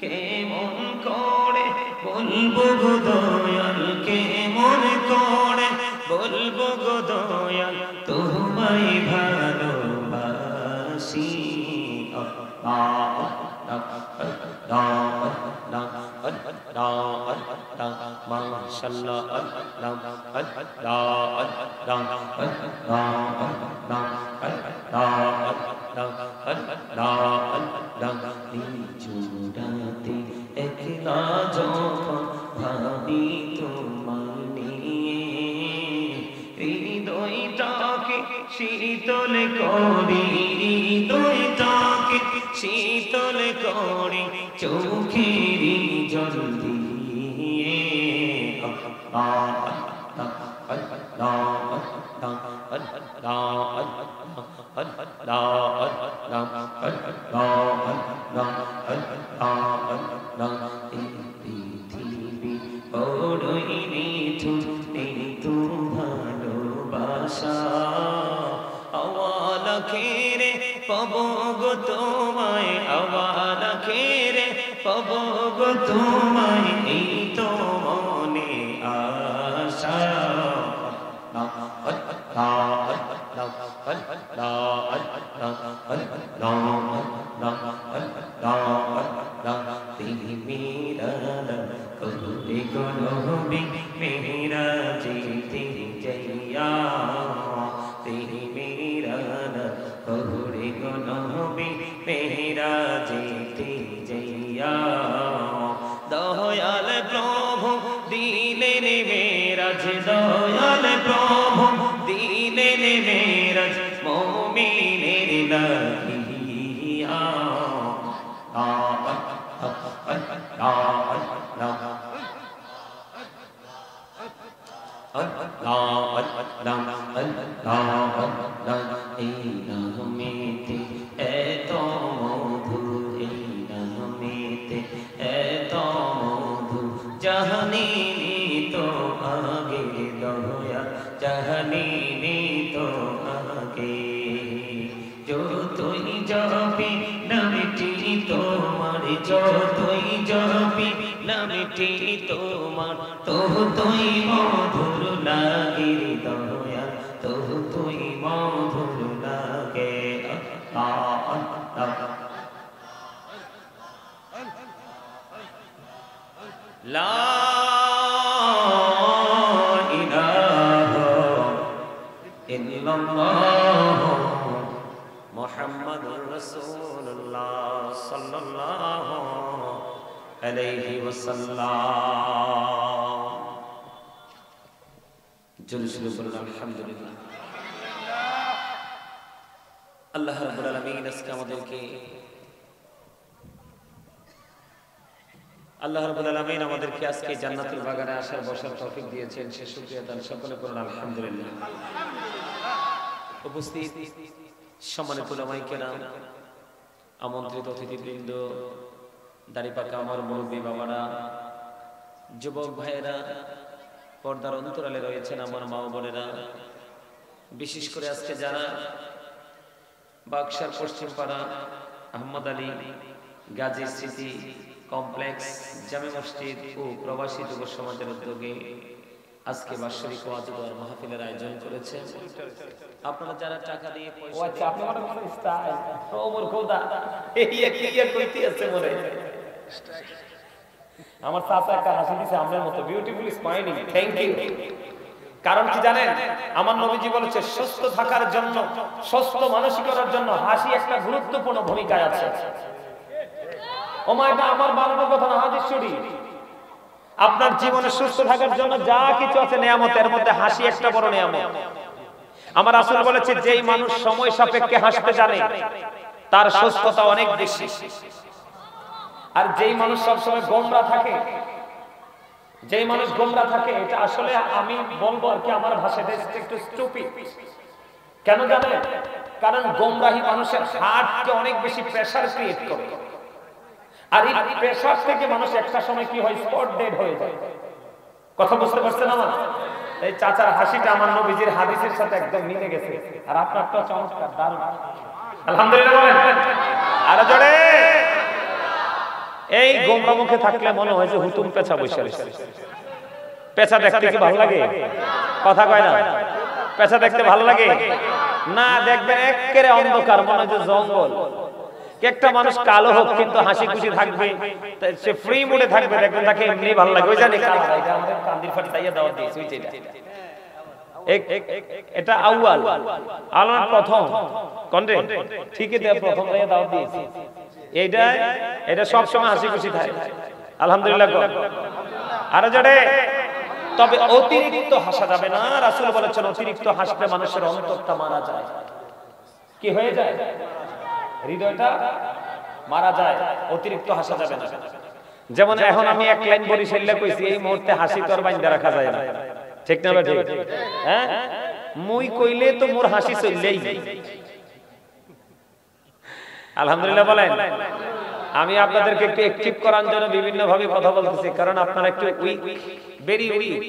কেমন করে বলবো গো দয়াল, কেমন করে বলবো গো দয়াল, তোমায় ভালোবাসি। চূড়াতে একলা যখন ভাবি তোমায় নিয়ে, হৃদয়টাকে শীতল করি, হৃদয়টাকে শীতল করি চোখেরই জল দিয়ে। পৃথিবী বড়ই নিঠুর, এই তো ভালোবাসা। আওয়ালা খেরে পাবো গো তোমায়, আওয়ালা খেরে পাবো গো তোমায়, এই তো মনে আশা। মেরা जीती जैया, मेरा कहरे गनबी मेरा जीती जैया। दयाल प्रभु दिलेन मेराज, दयाल प्रभु दिलेन मेराज, मोमिनेर लागिया। এই নামেতে এত মধু, এই নামেতে এত মধু, জাহানিনি তো আগে দয়া, জাহানিনি তো আগে। যতই জপি নামটি তোমার, যতই জপি নামটি তোমার, ততই মধুর লাগে দয়া, ততই মধুর লাগে। লা ইলাহা ইল্লাল্লাহ মুহাম্মাদুর রাসূলুল্লাহ সাল্লাল্লাহু আলাইহি ওয়াসাল্লাম। জোরে শুরু করুন আলহামদুলিল্লাহ। আল্লাহ রাব্বুল আলামিন আজকে আমাদেরকে, আল্লাহ রাব্বুল আলামিন আমাদেরকে আজকে জান্নাতুল বাগানে আসার বসার তৌফিক দিয়েছেন, সে শুকরিয়া দান সকলে করুন আলহামদুলিল্লাহ। উপস্থিত সম্মানিত উলামায়ে কেরাম, আমন্ত্রিত অতিথিবৃন্দ, দাড়িপাকা আমার মুরব্বী বাবারা, যুবক ভাইয়েরা, পর্দার অন্তরালে রয়েছেন আমার মা বোনেরা, বিশেষ করে আজকে যারা বাক্সার পশ্চিমপাড়া আহমদ আলী গাজী স্মৃতি কমপ্লেক্স জামে মসজিদ ও প্রবাসী যুব সমাজের উদ্যোগে আজকে বাৎসরিক ওয়াজ ও মাহফিলের আয়োজন করেছে। আপনারা যারা টাকা দিয়ে পয়সা আমার চাচা একটা হাসি দিছে আপনার মতো, বিউটিফুল স্মাইলিং, থ্যাংক ইউ। কারণ কি জানেন, আমার নবীজি বলেছে সুস্থ থাকার জন্য, সুস্থ মানসিকতার জন্য হাসি একটা গুরুত্বপূর্ণ ভূমিকায় আছে। ওমাইটা আমার বানানোর কথা না, হাদিস শরীফ। আপনার জীবনে সুস্থ থাকার জন্য যা কিছু আছে নিয়ামতের মধ্যে হাসি একটা বড় নিয়ামত। আমার রাসূল বলেছে যেই মানুষ সময় সাপেক্ষে হাসতে জানে তার সুস্থতা অনেক বেশি, আর যেই মানুষ সবসময় গোমরা থাকে, যেই মানুষ গোমরা থাকে, এটা আসলে আমি বলবো আর কি আমার ভাষাতে একটু স্টুপিড। কেন জানেন? কারণ গোমরাহি মানুষের হার্টকে অনেক বেশি প্রেসার ক্রিয়েট করে, আর এই প্রেসার থেকে মানুষ একটা সময় কি হয়, স্পট ডেড হয়ে যায়। কথা বুঝতে পারছেন আমার? এই চাচার হাসিটা আমার নবীজির হাদিসের সাথে একদম মিলে গেছে, আর আপনারটা চমৎকার, দারুণ। আলহামদুলিল্লাহ বলেন, আরো জোরে। এই গোমরা মুখে থাকলে মনে হয় যে হুতুম পেঁচা বসে রয়েছে। পেঁচা দেখতে কি ভালো লাগে? কথা কয় না? পেঁচা দেখতে ভালো লাগে না? দেখবেন একেবারে অন্ধকার, মনে হয় যে জঙ্গল। একটা মানুষ কালো হোক কিন্তু হাসি খুশি থাকবে, সে ফ্রি মুডে থাকবে, দেখবেন তাকে এমনি ভালো লাগে। ওই জানি কালো, এটা আমাদের কান্দির ফাটি তাইয়া দাওয়াত দিয়েছে, ওই যেটা এটা আউয়াল আলার প্রথম কোনরে ঠিকই দেয়া প্রথম তাইয়া দাওয়াত দিয়েছে। এটা সব সময় হাসি খুশি থাকে, আলহামদুলিল্লাহ। আর জোরে, তবে অতিরিক্ত হাসা যাবে না। রাসূল বলেছেন অতিরিক্ত হাসলে মানুষের অন্তরটা মারা যায়। কি হয়ে যায়? হৃদয়টা মারা যায়। অতিরিক্ত হাসা যাবে না। যেমন এখন আমি এক লাইন বরিশাল্লা কইছি, এই মুহূর্তে হাসি তোর বাইন্দা রাখা যায় না, ঠিক না বেঠিক? হ্যাঁ, মুই কইলে তো মোর হাসি চললেই। আলহামদুলিল্লাহ বলেন। আমি আপনাদেরকে একটু অ্যাক্টিভ করার জন্য বিভিন্ন ভাবে কথা বলতেছি, কারণ আপনারা একটু উইক, ভেরি উইক।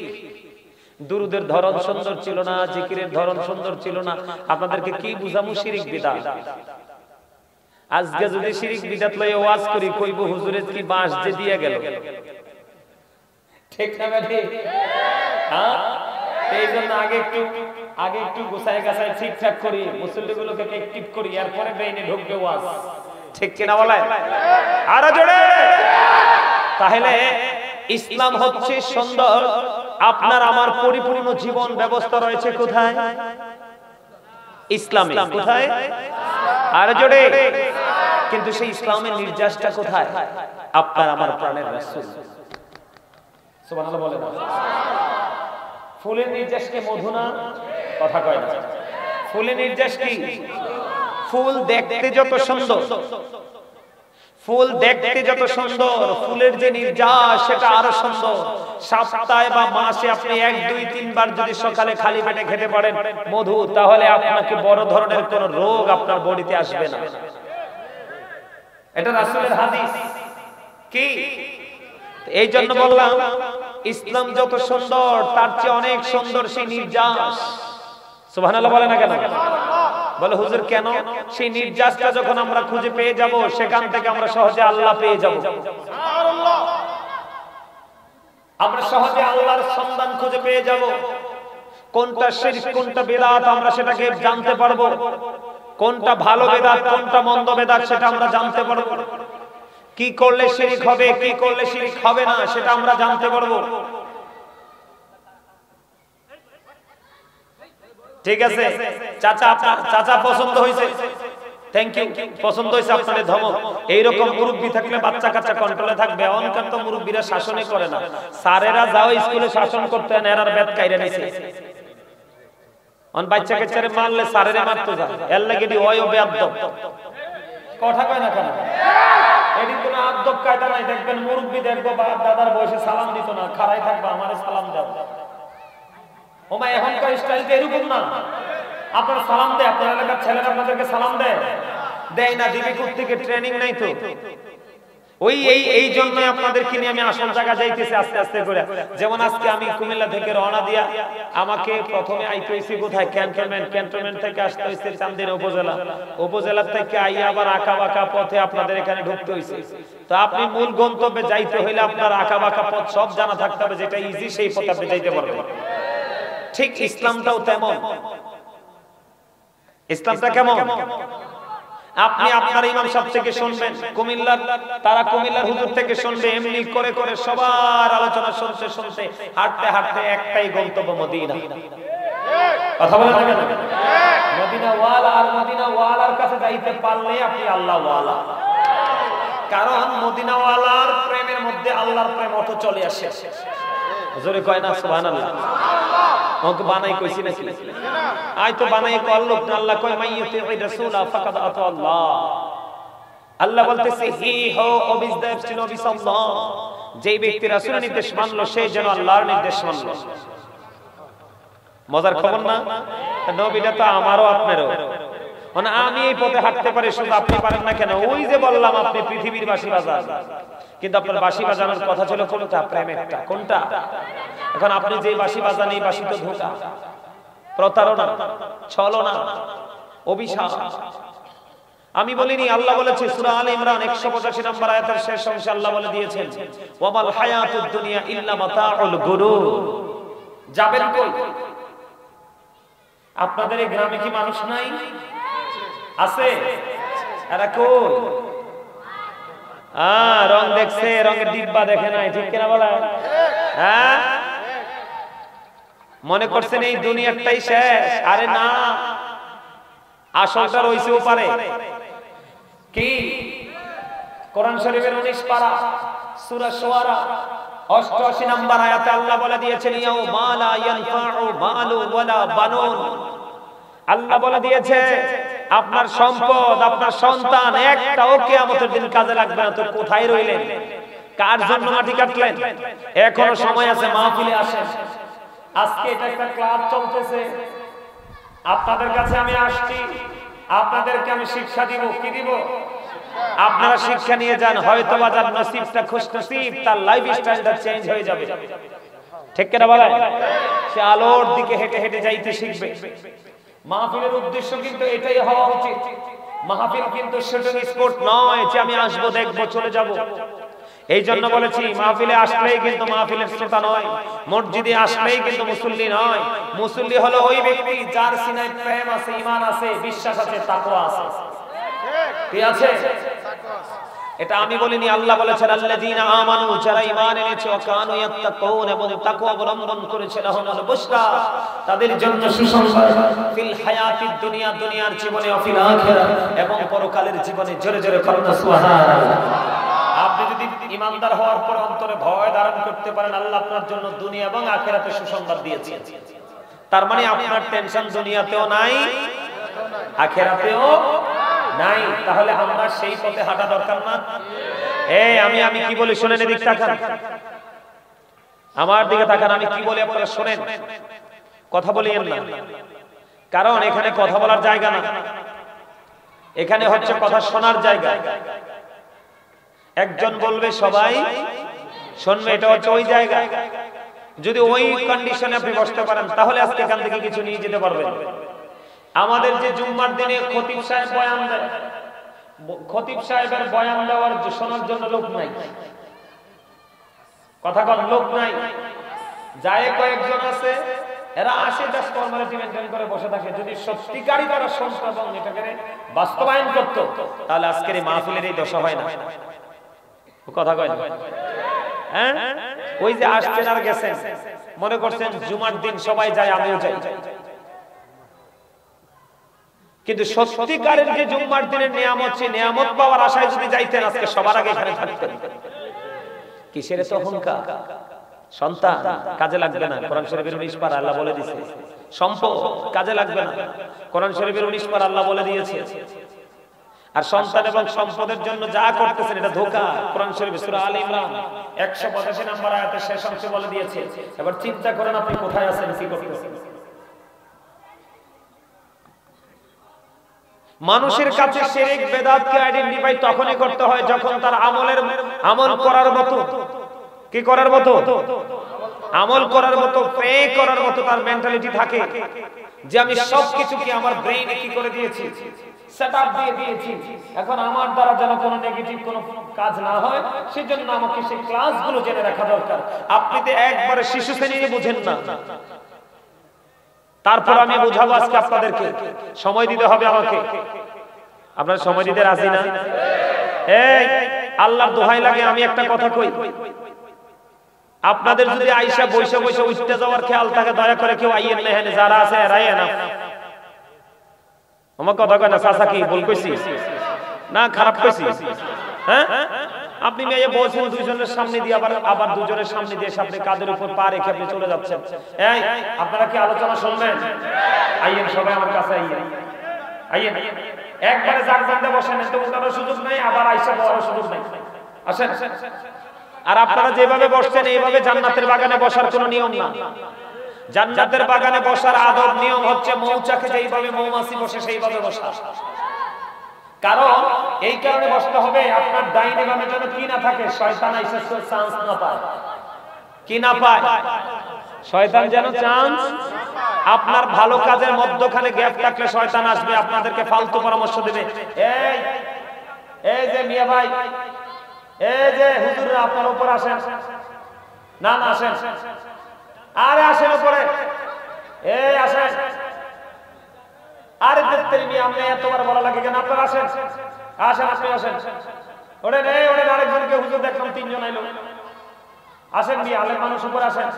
দুরুদের ধরন সুন্দর ছিল না, জিকিরের ধরন সুন্দর ছিল না। আপনাদেরকে কি বুঝামু? শিরিক বিদআত। আজকে যদি শিরিক বিদআত লয়ে ওয়াজ করি, কইব হুজুরে কি বাঁশ যে দিয়া গেল, ঠিক না বেঠি? হ্যাঁ, এই জন্য আগে একটু গোছায় গাছায় ঠিকঠাক করি, মুসল্লিগুলোকে অ্যাক্টিভ করি, এরপরে ব্রেইনে ঢুকবে ওয়াজ, ঠিক কিনা বলেন? আরো জোরে। তাহলে ইসলাম হচ্ছে সুন্দর। আপনার আমার পরিপূর্ণ জীবন ব্যবস্থা রয়েছে কোথায়? ইসলামে। কোথায়? আরো জোরে। কিন্তু সেই ইসলামের নির্যাসটা কোথায়? আপনার আমার প্রাণের রাসূল। সুবহানাল্লাহ বলেন। ফুলের নির্যাস কি মধু না? কথা কয় না। ফুলের নির্যাস কি? ফুল দেখতে যত সুন্দর, ফুল দেখতে যত সুন্দর, ফুলের যে নির্যাস সেটা আরো সুন্দর। সপ্তাহে বা মাসে আপনি 1, 2, 3 বার যদি সকালে খালি পেটে খেতে পারেন মধু, তাহলে আপনাকে বড় ধরনের কোনো রোগ আপনার বডিতে আসবে না। এটা রাসূলের হাদিস। কি এই জন্য বললাম, ইসলাম যত সুন্দর তার চেয়ে অনেক সুন্দর সেই নির্যাস। সুবহানাল্লাহ বলে না কেন? বলে হুজুর কেন? সেই নির্যাসটা যখন আমরা খুঁজে পেয়ে যাব, সেখান থেকে আমরা সহজে আল্লাহ পেয়ে যাব। সুবহানাল্লাহ। আমরা সহজে আল্লাহর সন্ধান খুঁজে পেয়ে যাব। কোনটা শিরক, কোনটা বিদআত, আমরা সেটাকে জানতে পারবো। কোনটা ভালো বিদআত, কোনটা মন্দ বিদআত, সেটা আমরা জানতে পারবো। কি করলে শিরক হবে, কি করলে শিরক হবে না, সেটা আমরা জানতে পারবো। ঠিক আছে চাচা, আপনার চাচা পছন্দ হয়েছে, থ্যাংক ইউ। পছন্দ হয়েছে আপনাদের ধমক। এইরকম মুরব্বী থাকলে বাচ্চা কাচ্চা কন্ট্রোলে থাকবে। অনকার তো মুরব্বীরা শাসনই করে না। স্যারেরা যাও স্কুলে শাসন করতে না, এরার বেত কাইরা নিছে। অন বাচ্চা কাচ্চারে মারলে স্যারেরে মারতে যায়, এর লাগি দি ওই বেয়াদব। কথা কয় না কেন? এদিন কোনো আদব কায়দা নাই। দেখবেন মুরব্বী, দেখবো বাপ দাদার বয়সে সালাম দিত না, খাড়াই থাকবা, আমারে সালাম দাও। ওমা এখনকার স্টাইলটা এরকম না। আপনারা সালাম দেয়, আপনার এলাকার ছেলেরা আপনাদেরকে সালাম দেয় না? দিবি থেকে ট্রেনিং নাই তো। এই জন্য আপনাদেরকে নিয়ে আমি আসল জায়গা যাইতেছি আস্তে আস্তে করে। যেমন আজকে আমি কুমিল্লা থেকে রওনা দিয়া, আমাকে প্রথমে আইতে হইছে কোথায়? ক্যান্টনমেন্ট থেকে আসতে হইছে চান্দিনা উপজেলা থেকে আইয়া আবার আঁকা বাঁকা পথে আপনাদের এখানে ঢুকতে হইছে। তো আপনি মূল গন্তব্যে যাইতে হইলে আপনার আঁকা বাঁকা পথ সব জানা থাকতে হবে, যেটা ইজি সেই পথে আপনি যাইতে পারবেন। ঠিক ইসলামটাও তেমন। ইসলামটা কেমন? আপনি আপনার ইমাম সাহেব থেকে শুনবেন, তারা কুমিল্লার হুজুর থেকে শুনবে, এমনি করে করে সবার আলোচনা শুনতে শুনতে হাঁটতে হাঁটতে একটাই গন্তব্য মদিনা। কথা বলেন না কেন? মদিনা ওয়ালা আর মদিনা ওয়ালার কাছে যাইতে পারলে আপনি আল্লাহ ওয়ালা। কারণ মদিনা ওয়ালার প্রেমের মধ্যে আল্লাহর প্রেম অটো চলে আসে। জোরে কয় না সুবহানাল্লাহ? ওকে বানাই কইছি নাকি? আই তো বানাই করলো না। আল্লাহ কয় মাইয়ুতি রাসূলা ফাকাদ আতা আল্লাহ। আল্লাহ বলতেছে হি হো অবিজদেব ছিল বিসাল্লাহ, যেই ব্যক্তি রাসূলের নির্দেশ মানলো সে যেন আল্লাহর নির্দেশ মানলো। মজার খবর না? নবীটা তো আমারও আপনারও। মানে আমি এই পথে হাঁটতে পারি, শুধু আপনি পারেন না কেন? ওই যে বললাম আপনি পৃথিবীর বাঁশি বাজান, কিন্তু আপনার বাঁশি বাজানোর কথা ছিল কোনটা? প্রেমেরটা। কোনটা? এখন আপনি যে বাঁশি বাজান, এই বাঁশি তো ধোঁকা, প্রতারণা, ছলনা, অভিশাপ। আমি বলিনি, আল্লাহ বলেছে সূরা আলে ইমরান 185 নম্বর আয়াতের শেষ অংশে আল্লাহ বলে দিয়েছেন ওয়ামাল হায়াতুদ দুনিয়া ইল্লা মাতাউল গুরুর। যাবেন কই? আপনাদের এই গ্রামে কি মানুষ নাই? আছে? এরা কই? রং দেখছে, রঙের ডিব্বা দেখে নাই, ঠিক কিনা বলা? হ্যাঁ, মনে করছেন এই দুনিয়াটাই শেষ? আরে না, আসলটা রইছেও পারে। কি? কোরআন শরীফের 19 পারা সূরা শুআরা 88 নম্বর আয়াতে আল্লাহ বলে দিয়েছেন ইয়াউমা লা ইয়ানফাউ মালু ওয়ালা বানুন। আল্লাহ বলে দিয়েছে আপনার সম্পদ, আপনার সন্তান একটাও কিয়ামতের দিন কাজে লাগবে না। তো কোথায় রইলেন? কার জন্য মাটি কাটলেন? এখনো সময় আছে, মাহফিলে আসেন। আজকে এটা একটা ক্লাস চলতেছে, আপনাদের কাছে আমি আসছি, আপনাদেরকে আমি শিক্ষা দিব। কি দিব? আপনারা শিক্ষা নিয়ে যান, হয়তো বা যার নসিবটা খুশনসিব, তার লাইফস্টাইলটা চেঞ্জ হয়ে যাবে। ঠিক কিনা বলেন? সে আলোর দিকে হেঁটে হেঁটে যাইতে শিখবে। মাহফিলের উদ্দেশ্য কিন্তু এটাই হওয়া উচিত। মাহফিল কিন্তু শুটিং স্পট নয় যে আমি আসবো, দেখবো, চলে যাব। এই জন্য বলেছি মাহফিলে আসলেই কিন্তু মাহফিলের শ্রোতা নয়, মসজিদে আসলেই কিন্তু মুসল্লি নয়। মুসল্লি হলো ওই ব্যক্তি যার সিনায় প্রেম আছে, ঈমান আছে, বিশ্বাস আছে, তাকওয়া আছে। কি আছে? এটা আমি বলিনি, আল্লাহ বলেছেন আল্লাযীনা আমানু, যারা ঈমান এনেছে, ওয়া কানু ইয়াত্তাকুন, এবং তাকওয়া অবলম্বন করেছে, লাহুমুল বুশরা, তাদের জন্য সুসংবাদ, ফিল হায়াতিদ দুনিয়া, দুনিয়ার জীবনে, ও ফিল আখিরাহ, এবং পরকালের জীবনে। জোরে জোরে পড়ুন সুবহানাল্লাহ। আপনি যদি ঈমানদার হওয়ার পর অন্তরে ভয় ধারণ করতে পারেন, আল্লাহ আপনার জন্য দুনিয়া এবং আখিরাতে সুসংবাদ দিয়েছেন। তার মানে আপনার টেনশন দুনিয়াতেও নাই, আখিরাতেও নাই। তাহলে আমরা সেই পথে হাঁটা দরকার না? আমি কি বলি শুনেন, এদিক তাকান, আমার দিকে তাকান, আমি কি বলি আপনারা শুনেন, কথা বলিয়েন না। কারণ এখানে কথা বলার জায়গা না, এখানে হচ্ছে কথা শোনার জায়গা। একজন বলবে, সবাই শুনবে, এটা হচ্ছে ওই জায়গা। যদি ওই কন্ডিশনে আপনি বসতে পারেন, তাহলে আজকে এখান থেকে কিছু নিয়ে যেতে পারবেন। আমাদের যে জুম্মার দিনে খতিব সাহেব বয়ান দেয়, খতিব সাহেবের বয়ান দেওয়ার শোনার জন্য লোক নাই, কথা কন, লোক নাই। যায় কয়েকজন আছে, এরা আসে জাস্ট ফর্মালিটি মেইনটেইন করে বসে থাকে। যদি সত্যিকারই তারা শুনতো এবং এটাকে বাস্তবায়ন করত, তাহলে আজকের এই মাহফিলের এই দশা হয় না। কথা কয় না? হ্যাঁ, ওই যে আসছেন আর গেছেন, মনে করছেন জুমার দিন সবাই যায়, আমিও যাই। কিন্তু সত্যিকারের যে জুম্মার দিনের নিয়ামত, সেই নিয়ামত পাওয়ার আশায় যদি যাইতেন, আজকে সবার আগে এখানে থাকতেন। কিসের তো অহংকার? সন্তান কাজে লাগবে না, কোরআন শরীফের 19 পারা আল্লাহ বলে দিয়েছে। সম্পদ কাজে লাগবে না, কোরআন শরীফের 19 পারা আল্লাহ বলে দিয়েছে। আর সন্তান এবং সম্পদের জন্য যা করতেছেন এটা ধোঁকা। কোরআন শরীফে সূরা আলে ইমরান 185 নম্বর আয়াতের শেষ অংশে বলে দিয়েছে। এবার চিন্তা করেন আপনি কোথায় আছেন, কি করতেছেন। মানুষের কাছে শিরক বেদাতকে আইডেন্টিফাই তখনই করতে হয় যখন তার আমল করার মতো, কি করার মতো, আমল করার মতো, প্রে করার মতো তার মেন্টালিটি থাকে যে আমি সবকিছু কি আমার ব্রেইনে কি করে দিয়েছি, সেটআপ দিয়ে দিয়েছি। এখন আমার দ্বারা যেন কোনো নেগেটিভ কোনো কাজ না হয়, সেজন্য আমাকে সেই ক্লাসগুলো জেনে রাখা দরকার। আপনি তো একবারে শিশু শ্রেণীতে বুঝেন না, তারপর আমি বুঝাবো আজকে আপনাদেরকে। সময় দিতে হবে আমাকে, আপনারা সময় দিতে রাজি না? এই আল্লাহর দোহাই লাগে আমি একটা কথা কই, আপনাদের যদি আয়েশা বৈশা বৈশা উঠতে যাওয়ার খেয়াল থাকে, দয়া করে কেউ আইয়েন না, এখানে যারা আছে এরাই না। আমার কথা কয় না, চাচা কি ভুল কইছি না খারাপ কইছি? হ্যাঁ, আপনি মেয়ে বলছেন দুইজনের সামনে দিয়ে, আবার দুজনের সামনে দিয়ে আপনি কাদের উপর পা রেখে আপনি চলে যাচ্ছেন। এই আপনারা কি আলোচনা শুনবেন? আইয়েন সবাই আমার কাছে, আইয়েন আইয়েন, একবারে জাগজানতে বসেন, তো উঠানোর সুযোগ নাই, আবার আয়েশা বলার সুযোগ নাই। আসেন। আর আপনারা যেভাবে বসছেন এইভাবে জান্নাতের বাগানে বসার কোনো নিয়ম না। জান্নাতের বাগানে বসার আদব নিয়ম হচ্ছে মৌচাকে যেইভাবে মৌমাছি বসে সেইভাবে বসা। কারণ এই কারণে বসতে হবে আপনার ডাইনে বামে যেন কি না থাকে, শয়তান এসে চান্স না পায়। কি না পায়? শয়তান যেন চান্স আপনার ভালো কাজের মধ্যখানে গ্যাপ থাকলে শয়তান আসবে, আপনাদেরকে ফালতু পরামর্শ দেবে। এই এই যে মিয়া ভাই, এই যে হুজুররা আপনার উপর আসেন, না না আসেন, আরে আসেন উপরে, এই আসেন, আরে দেখতে মিয়া আপনি এতবার বলা লাগে কেন? আপনার আসেন, আসেন, আপনি আসেন, ওঠেন, এই ওঠেন, আরেকজনকে হুজুর দেখলাম তিনজন আইলো, আসেন মিয়া, আলেম মানুষ উপর আসেন,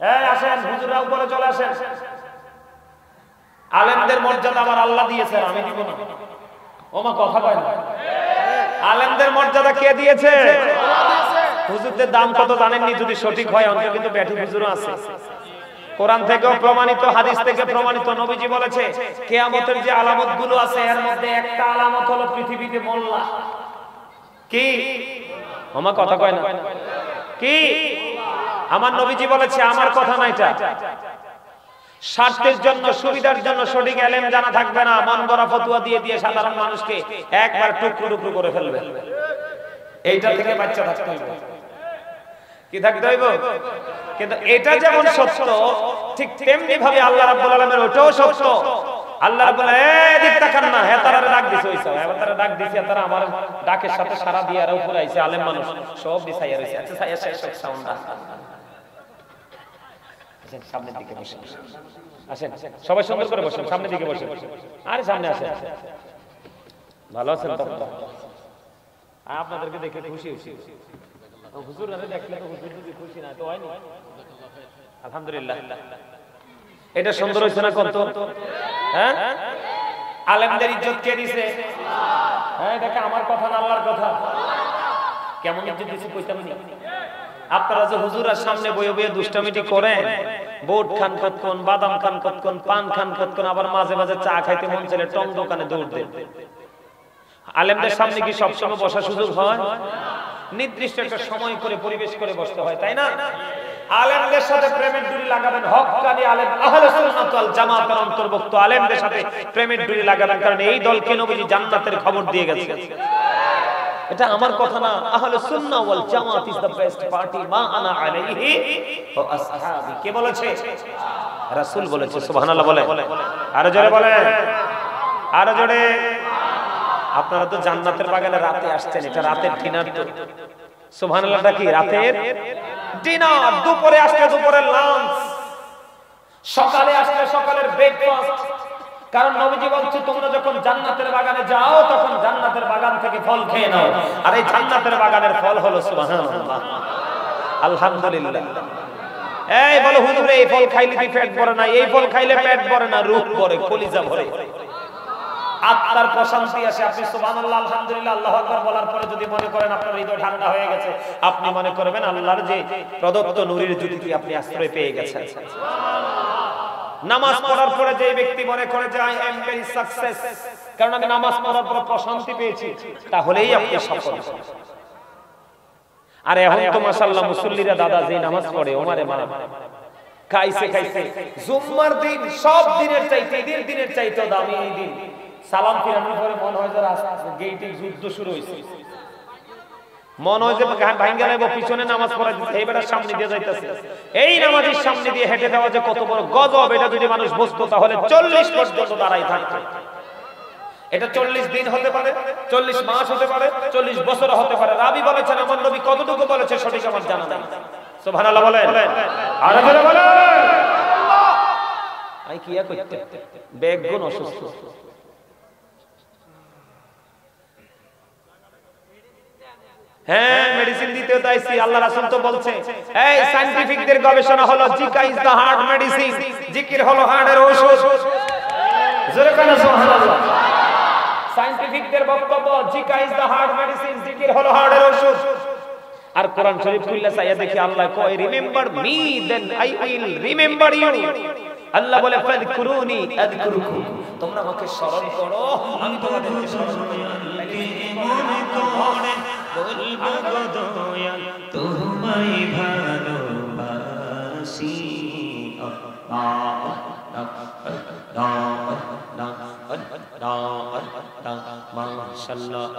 এই আসেন, হুজুররা উপরে চলে আসেন। আলেমদের মর্যাদা আমার আল্লাহ দিয়েছে, আমি দিব না। ওমা কথা কয় না। আলেমদের মর্যাদা কে দিয়েছে? হুজুরদের দাম কত জানেননি? যদি সঠিক হয় অন্তত কিন্তু ব্যাঠি হুজুরও আছে। কোরআন থেকেও প্রমাণিত, হাদিস থেকে প্রমাণিত, নবীজি বলেছে কিয়ামতের যে আলামত গুলো আছে এর মধ্যে একটা আলামত হলো পৃথিবীতে মোল্লা। কি? ওমা কথা কয় না। কি? আমার নবীজি বলেছে, আমার কথা না এটা। স্বার্থের জন্য, সুবিধার জন্য সঠিক ইলম জানা থাকবে না, মন গড়া ফতোয়া দিয়ে দিয়ে সাধারণ মানুষকে একবার টুকরো টুকরো করে ফেলবে। এইটা থেকে বাচ্চা থাকতে হবে। কি থাকতে হইব? কিন্তু এটা যেমন সত্য, ঠিক তেমনি ভাবে আল্লাহ রাব্বুল আলামিন ওটাও সত্য। আল্লাহ রাব্বুল এই দিক তাকান না, হে তারা ডাক দিছে, হইছে এবার তারা ডাক দিছে, তারা আমার ডাকের সাথে সারা দিয়ে আর উপরে আইছে, আলেম মানুষ সব বিছাইয়া রইছে। আচ্ছা ছায়া শেষ সাউন্ড আসেন, সামনের দিকে বসেন, আসেন সবাই সুন্দর করে বসেন, সামনের দিকে বসেন, আরে সামনে আসেন। ভালো আছেন তো? আপনাদেরকে দেখে খুশি হয়েছি। হুজুর দেখলে তো হুজুর যদি খুশি না তো হয়নি। আলহামদুলিল্লাহ। এটা সুন্দর হয়েছে না কত? হ্যাঁ, আলেমদের ইজ্জত কে দিছে? হ্যাঁ, দেখে আমার কথা না আল্লাহর কথা। কেমন ইজ্জত দিছে কইতাম না। আপনারা যে হুজুরের সামনে বইয়ে বইয়ে দুষ্টামিটি করেন, বোট খান কতক্ষণ, বাদাম খান কতক্ষণ, পান খান কতক্ষণ, আবার মাঝে মাঝে চা খাইতে মন চাইলে টং দোকানে দৌড় দেন। আলেমদের সামনে কি সবসময় বসার সুযোগ হয়? নির্দিষ্ট একটা সময় করে পরিবেশ করে বসতে হয়, তাই না? আলেমদের সাথে প্রেমের ডুরি লাগাবেন, হক্কানি আলেম, আহলে সুন্নাত ওয়াল জামাতের অন্তর্ভুক্ত আলেমদের সাথে প্রেমের ডুরি লাগাবেন, কারণ এই দলকে নবীজি জান্নাতের খবর দিয়ে গেছে। এটা আমার কথা না, আহলে সুন্নাহ ওয়াল জামাত ইজ দ্য বেস্ট পার্টি, মা আনা আলাইহি ওয়া আসহাবি। কে বলেছে? রাসূল বলেছে। সুবহানাল্লাহ বলে, আরো জোরে বলে, আরো জোরে। আপনারা তো জান্নাতের বাগানে রাতে আসছেন, এটা রাতের ডিনার তো। সুবহানাল্লাহটা কি? রাতের ডিনার। দুপুরে আসলে দুপুরের লাঞ্চ, সকালে আসলে সকালের ব্রেকফাস্ট। কারণ নবীজি বলছে তোমরা যখন জান্নাতের বাগানে যাও তখন জান্নাতের বাগান থেকে ফল খেয়ে নাও, আর এই জান্নাতের বাগানের ফল হলো সুবহানাল্লাহ, আলহামদুলিল্লাহ। এই বলো হুজুর এই ফল খাইলে কি পেট ভরে না? এই ফল খাইলে পেট ভরে না, রূহ ভরে, কলিজা ভরে, আত্মার প্রশান্তি আসে। আপনি সুবহানাল্লাহ, আলহামদুলিল্লাহ, আল্লাহু আকবার বলার পরে যদি মনে করেন আপনার হৃদয় ঠান্ডা হয়ে গেছে, আপনি মনে করবেন আল্লাহর যে প্রদত্ত নূরের জ্যোতিতে আপনি আশ্রয় পেয়ে গেছেন। নামাজ পড়ার পরে যে ব্যক্তি মনে করে যে আই এম ভেরি সাকসেস, কারণ আমি নামাজ পড়ার পরে প্রশান্তি পেয়েছি, তাহলেই আপনি সফল। আর এখন তো মাশাআল্লাহ মুসল্লিরা দাদা যে নামাজ পড়ে, ওমারে মা খাইছে খাইছে, জুম্মার দিন সব দিনের চাইতে ঈদের দিনের চাইতে দামি এই দিন। সালাম ফিরানোর পরে মনে হয় যে গেটে যুদ্ধ শুরু হয়েছে, মনে হয় যে ভাঙ্গা লাগবে, পিছনে নামাজ পড়া দিচ্ছে, এইবার সামনে দিয়ে যাইতেছে। এই নামাজের সামনে দিয়ে হেঁটে যাওয়া যে কত বড় গজব, এটা যদি মানুষ বুঝতো তাহলে 40 পর্যন্ত দাঁড়াই থাকতো। এটা 40 দিন হতে পারে, 40 মাস হতে পারে, 40 বছর হতে পারে। রাবি বলেছেন, আমার নবী কতটুকু বলেছে সঠিক আমার জানা নেই। সুবহানাল্লাহ বলেন, আরে বলে বলে আল্লাহ। আই কিয়া কইতে বেগুন অসুস্থ, হ্যাঁ মেডিসিন দিতেও তাইছি। আল্লাহ রাসূল তো বলছে, এই সায়েন্টিফিকদের গবেষণা হলো জিকা ইজ দা হার্ট মেডিসিন, জিকির হলো হার্টের ঔষধ। জোরে কেন সুবহানাল্লাহ। সায়েন্টিফিকদের বক্তব্য জিকা ইজ দা হার্ট মেডিসিন, জিকির হলো হার্টের ঔষধ। আর কোরআন শরীফ খুললে চাইয়া দেখি আল্লাহ কয় remember me then I will remember you. Allah বলে ফাযকুরুনি আযকুরুকুম, তোমরা আমাকে স্মরণ করো আমি তোমাদেরকে স্মরণ করব। মনে করে বলবো গো দয়াল তোমায় ভালোবাসি, মাশাআল্লাহ।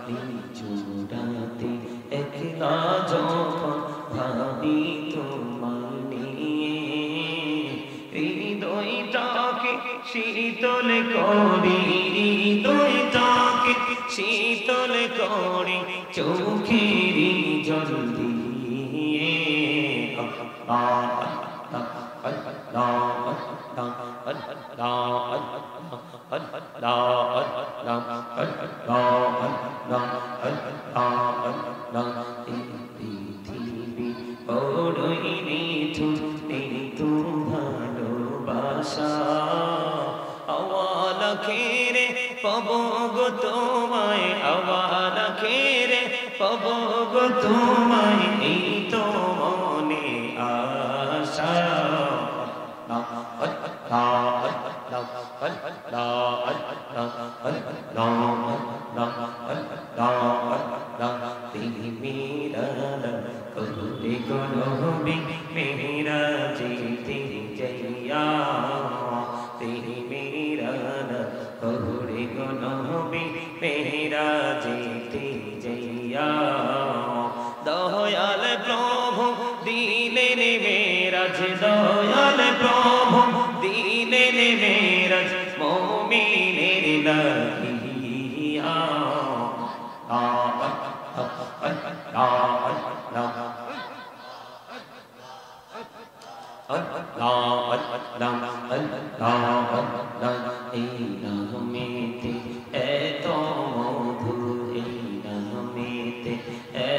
নিঝুরাতে একলা যখন ভাবি তোমায় নিয়ে, হৃদয়টাকে শীতল করি, হৃদয়টাকে শীতল করি চোখেরই জল দিয়ে। পৃথিবী বড়ই নিঠুর, নিঠু ভালোবাসা, আওয়ালা খেরে পাব গো তোমায়, আওয়ালা খেরে পাব গো তোমায়, এই তো মনে আশা। মেরা জিতে জইয়া, মেরা কহুরে গনবি মেরা জিতে জইয়া। দয়াল প্রভু দিলেন মেরাজ, দয়াল প্রভু দিলেন মেরাজ মুমিনের লাগিয়া। এই নামেতে এত মধু, এই নামেতে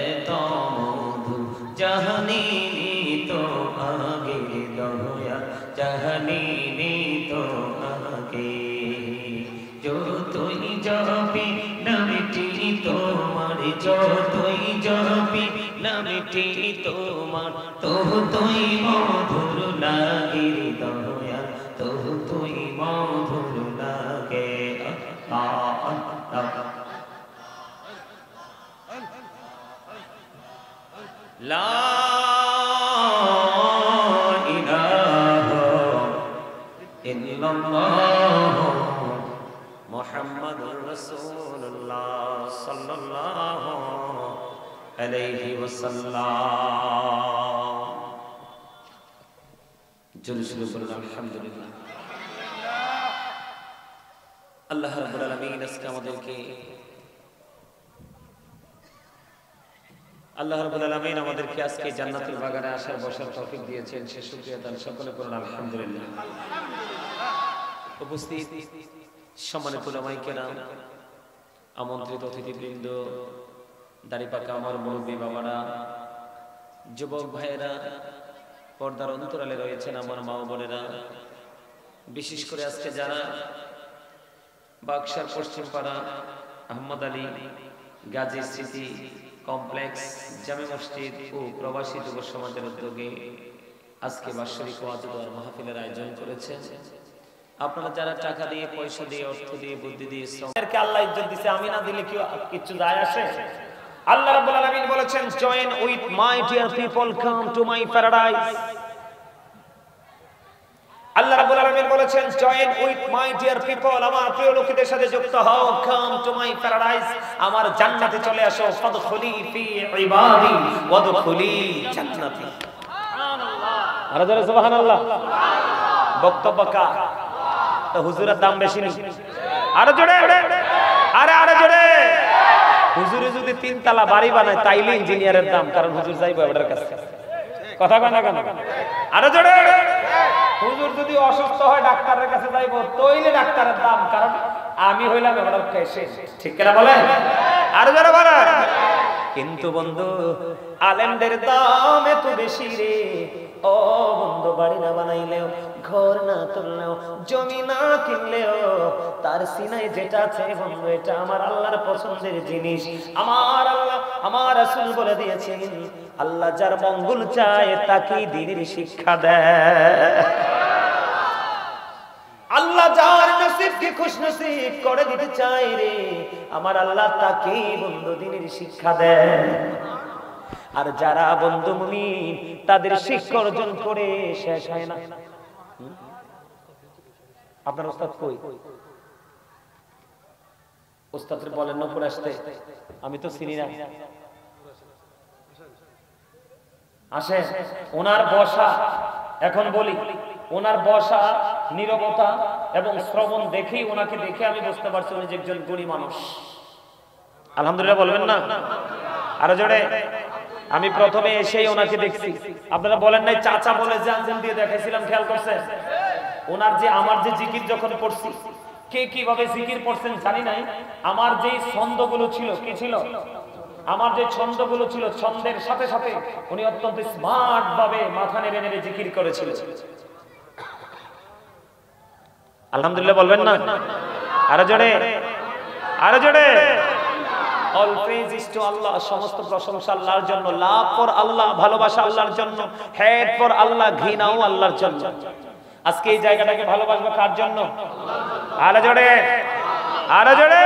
এত মধু, জাহানিনি তো আগে দয়া, জাহানিনি তো আগে। যতই জপি নামটি তোমার, যতই জপি নামটি তোমার, ততই মধুর লাগে দয়া, ততই মধুর লাগে। লা ইলাহা ইল্লাল্লাহ মুহাম্মাদুর রাসূলুল্লাহ সাল্লাল্লাহু আলাইহি ওয়াসাল্লাম। জোরে শুরু করুন আলহামদুলিল্লাহ। আল্লাহ রাব্বুল আলামিন আজকে আমাদেরকে, আল্লাহ রাব্বুল আলামিন আমাদেরকে আজকে জান্নাতুল বাগানে আসার বসার তৌফিক দিয়েছেন, সে শুকরিয়া দান সকলে করুন আলহামদুলিল্লাহ। উপস্থিত সম্মানিত উলামায়ে কেরাম, আমন্ত্রিত অতিথিবৃন্দ, দাড়িপাকা আমার মুরব্বী বাবারা, যুবক ভাইয়েরা, পর্দার অন্তরালে রয়েছেন আমার মা ও বোনেরা, বিশেষ করে আজকে যারা বাক্সার পশ্চিমপাড়া আহমদ আলী গাজী স্মৃতি কমপ্লেক্স জামে মসজিদ ও প্রবাসী যুব সমাজের উদ্যোগে আজকে বাৎসরিক ওয়াজ ও মাহফিলের আয়োজন করেছেন, আপনারা যারা টাকা দিয়ে, পয়সা দিয়ে, অর্থ দিয়ে, বুদ্ধি দিয়ে, শ্রমকে আল্লাহ ইজ্জত দিয়েছে, আমি না দিলে কি কিছু যায় আসে? আল্লাহ রাব্বুল আলামিন বলেছেন, join with my dear people, come to my paradise. Allah রাব্বুল আলামিন বলেছেন, join with my dear people, আমার প্রিয় লোকদের সাথে যুক্ত হও, কাম টু মাই প্যারাডাইস, আমার জান্নাতে চলে আসো, ফাদখুলি ফি ইবাদি ওয়াদখুলি জান্নাতি। সুবহানাল্লাহ, আর যারা সুবহানাল্লাহ। বক্তব্য কা তো হুজুরের দাম বেশি না, আরো জোরে, আরে জোরে। হুজুরে যদি 3 তলা বাড়ি বানায় তাইলে ইঞ্জিনিয়ারের দাম, কারণ হুজুর যাইবো ওটার কাছে। কথা কয় না কেন? আরো জোরে। হুজুর যদি অসুস্থ হয় ডাক্তারের কাছে যাইবো, তইলে ডাক্তারের দাম, কারণ আমি হইলাম ওটার কেসে। ঠিক কিনা বলেন? আরো জোরে বলেন। কিন্তু বন্ধু, আলেমদের দাম এত বেশি রে। ও বন্ধু, বাড়ি না বানাইলেও, ঘর না তুললেও, জমি না কিনলেও, তার সিনায় যেটা আছে বন্ধু, এটা আমার আল্লাহর পছন্দের জিনিস। আমার আল্লাহ, আমার রাসূল বলে দিয়েছেন, আল্লাহ যার মঙ্গল চায় তাকেই দ্বীনের শিক্ষা দেয়। আল্লাহ যার নসিবকে খুশনসিব করে দিতে চায় রে, আমার আল্লাহ তাকেই বন্ধু দ্বীনের শিক্ষা দেয়। আর যারা বন্ধু মুমিন, তাদের শিক্ষা অর্জন করে শেষ হয় না। আপনার ওস্তাদ কই? ওস্তাদরে বলেন না করে আসতে, আমি তো চিনি না। আসে ওনার বসা, এখন বলি ওনার বসা, নীরবতা এবং শ্রবণ দেখেই, ওনাকে দেখে আমি বুঝতে পারছি উনি যে একজন গুণী মানুষ। আলহামদুলিল্লাহ বলবেন না? আরো জোরে। আমি প্রথমে এসেই ওনাকে দেখছি, আপনারা বলেন নাই চাচা বলে যে আঞ্জাম দিয়ে দেখাইছিলাম, খেয়াল করছেন? ওনার যে আমার যে জিকির যখন পড়ছি, কে কিভাবে জিকির পড়ছেন জানি নাই, আমার যে ছন্দগুলো ছিল, কি ছিল, আমার যে ছন্দগুলো ছিল, ছন্দের সাথে সাথে উনি অত্যন্ত স্মার্ট ভাবে মাথা নেড়ে নেড়ে জিকির করেছিলেন। আলহামদুলিল্লাহ বলবেন না? আরো জোরে, আরো জোরে। অল প্রেজ ইজ টু আল্লাহ, সমস্ত প্রশংসা আল্লাহর জন্য। লাভ ফর আল্লাহ, ভালোবাসা আল্লাহর জন্য। হেট ফর আল্লাহ, ঘৃণাও আল্লাহর জন্য। আজকে এই জায়গাটাকে ভালোবাসবো কার জন্য? আরো জোরে, আরো জোরে।